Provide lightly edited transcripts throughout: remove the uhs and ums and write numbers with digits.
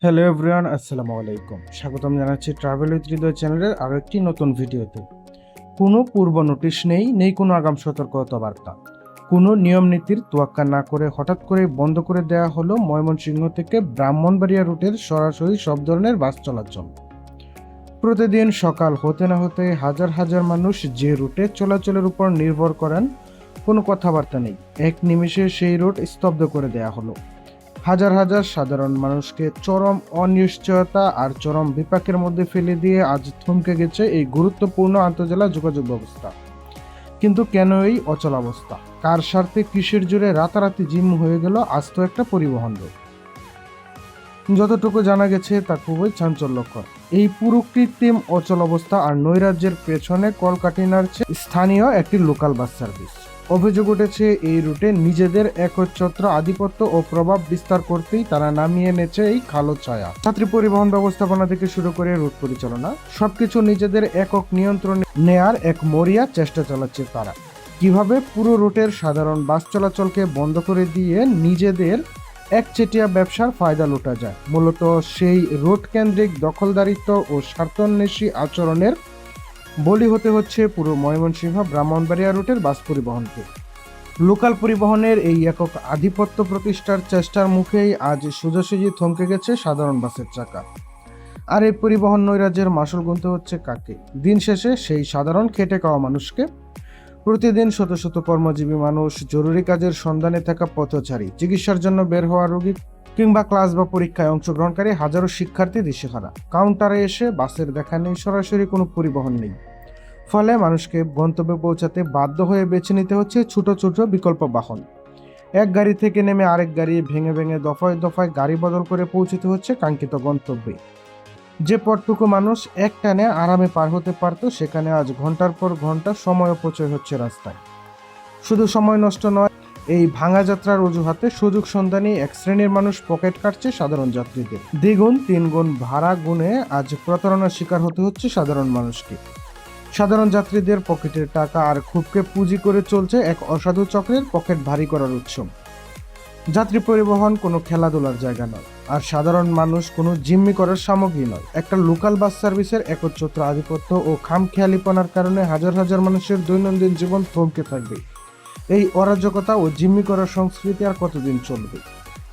Hello everyone, আসসালামু আলাইকুম। স্বাগতম জানাচ্ছি ট্রাভেল উইথ হৃদয় চ্যানেলের আরও একটি নতুন ভিডিওতে। কোনো পূর্ব নোটিশ নেই কোনো আগাম সতর্কতা বার্তা, কোনো নিয়ম নীতির তোয়াক্কা না করে হঠাৎ করে বন্ধ করে দেওয়া হলো ময়মনসিংহ থেকে ব্রাহ্মণবাড়িয়া রুটের সরাসরি সব ধরনের বাস চলাচল। প্রতিদিন সকাল হতে না হতে হাজার হাজার মানুষ যে রুটে চলাচলের উপর নির্ভর করেন, কোনো কথাবার্তা নেই, এক নিমেষে সেই রুট স্তব্ধ করে দেওয়া হলো। হাজার হাজার সাধারণ মানুষকে চরম অনিশ্চয়তা আর চরম বিপাকের মধ্যে ফেলে দিয়ে আজ থমকে গেছে এই গুরুত্বপূর্ণ আন্তঃজেলা যোগাযোগ ব্যবস্থা। কিন্তু কেন এই অচলাবস্থা, কার স্বার্থে, কিসের জোরে রাতারাতি জিম হয়ে গেল আস্ত একটা পরিবহন রোগ? যতটুকু জানা গেছে তা খুবই চাঞ্চল্যকর। এই পুরো কৃত্রিম অচলাবস্থা আর নৈরাজ্যের পেছনে কলকাঠি নাড়ছে স্থানীয় একটি লোকাল বাস সার্ভিস। অভিযোগ উঠেছে এই রুটে নিজেদের একচ্ছত্র আধিপত্য ও প্রভাব বিস্তার করতেই তারা নামিয়ে এনেছে এই কালো ছায়া। যাত্রী পরিবহন ব্যবস্থাপনা থেকে শুরু করে রুট পরিচালনা, সবকিছু নিজেদের একক নিয়ন্ত্রণে নেয়ার এক মরিয়া চেষ্টা চালাচ্ছে তারা। কিভাবে পুরো রুটের সাধারণ বাস চলাচলকে বন্ধ করে দিয়ে নিজেদের একচেটিয়া ব্যবসার ফায়দা লুটা যায়, মূলত সেই রুট কেন্দ্রিক দখলদারিত্ব ও স্বার্থান্বেষী আচরণের বলি হতে হচ্ছে পুরো ময়মনসিংহ ব্রাহ্মণবাড়িয়া রুটের বাস পরিবহনকে। লোকাল পরিবহনের এই একক আধিপত্য প্রতিষ্ঠার চেষ্টার মুখেই আজ সোজাসুজি থমকে গেছে সাধারণ বাসের চাকা। আর এই পরিবহন নৈরাজ্যের মাসুল গুনতে হচ্ছে কাকে? দিন শেষে সেই সাধারণ খেটে খাওয়া মানুষকে। প্রতিদিন শত শত কর্মজীবী মানুষ, জরুরি কাজের সন্ধানে থাকা পথচারী, চিকিৎসার জন্য বের হওয়া রোগী কিংবা ক্লাস বা পরীক্ষায় অংশগ্রহণকারী হাজারো শিক্ষার্থী দিশেহারা। কাউন্টারে এসে বাসের দেখা নেই, সরাসরি কোনো পরিবহন নেই। ফলে মানুষকে গন্তব্যে পৌঁছাতে বাধ্য হয়ে বেছে নিতে হচ্ছে ছোট ছোট বিকল্প বাহন। এক গাড়ি থেকে নেমে আরেক গাড়ি ভেঙে ভেঙে দফায় দফায় গাড়ি বদল করে পৌঁছতে হচ্ছে কাঙ্ক্ষিত গন্তব্যে। যে পথটুকু মানুষ এক টানে আরামে পার হতে পারত, সেখানে আজ ঘন্টার পর ঘন্টা সময় অপচয় হচ্ছে রাস্তায়। শুধু সময় নষ্ট নয়, এই ভাঙা যাত্রার অজুহাতে সুযোগ সন্ধানী এক শ্রেণীর মানুষ পকেট কাটছে সাধারণ যাত্রীদের। দ্বিগুণ তিনগুণ ভাড়া গুনে আজ প্রতারণার শিকার হতে হচ্ছে সাধারণ মানুষকে। সাধারণ যাত্রীদের পকেটের টাকা আর ক্ষোভকে পুঁজি করে চলছে এক অসাধু চক্রের পকেট ভারী করার উৎসব। যাত্রী পরিবহন কোনো খেলাধুলার জায়গা নয়, আর সাধারণ মানুষ কোনো জিম্মি করার সামগ্রী নয়। একটা লোকাল বাস সার্ভিসের একচ্ছত্র আধিপত্য ও খামখেয়ালিপনার কারণে হাজার হাজার মানুষের দৈনন্দিন জীবন থমকে থাকবে। এই অরাজকতা ও জিম্মি করার সংস্কৃতি আর কতদিন চলবে?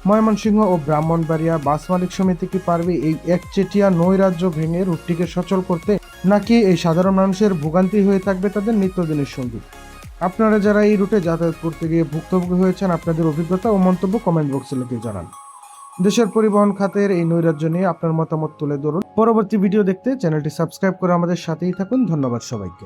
ময়মনসিংহ ও ব্রাহ্মণবাড়িয়া বাস মালিক সমিতি কি পারবে এই একচেটিয়া নৈরাজ্য ভেঙে রুটটিকে সচল করতে, নাকি এই সাধারণ মানুষের ভোগান্তি হয়ে থাকবে তাদের নিত্যদিনের সঙ্গী? আপনারা যারা এই রুটে যাতায়াত করতে গিয়ে ভুক্তভোগী হয়েছেন, আপনাদের অভিজ্ঞতা ও মন্তব্য কমেন্ট বক্সে লিখে জানান। দেশের পরিবহন খাতের এই নৈরাজ্য নিয়ে আপনার মতামত তুলে ধরুন। পরবর্তী ভিডিও দেখতে চ্যানেলটি সাবস্ক্রাইব করে আমাদের সাথেই থাকুন। ধন্যবাদ সবাইকে।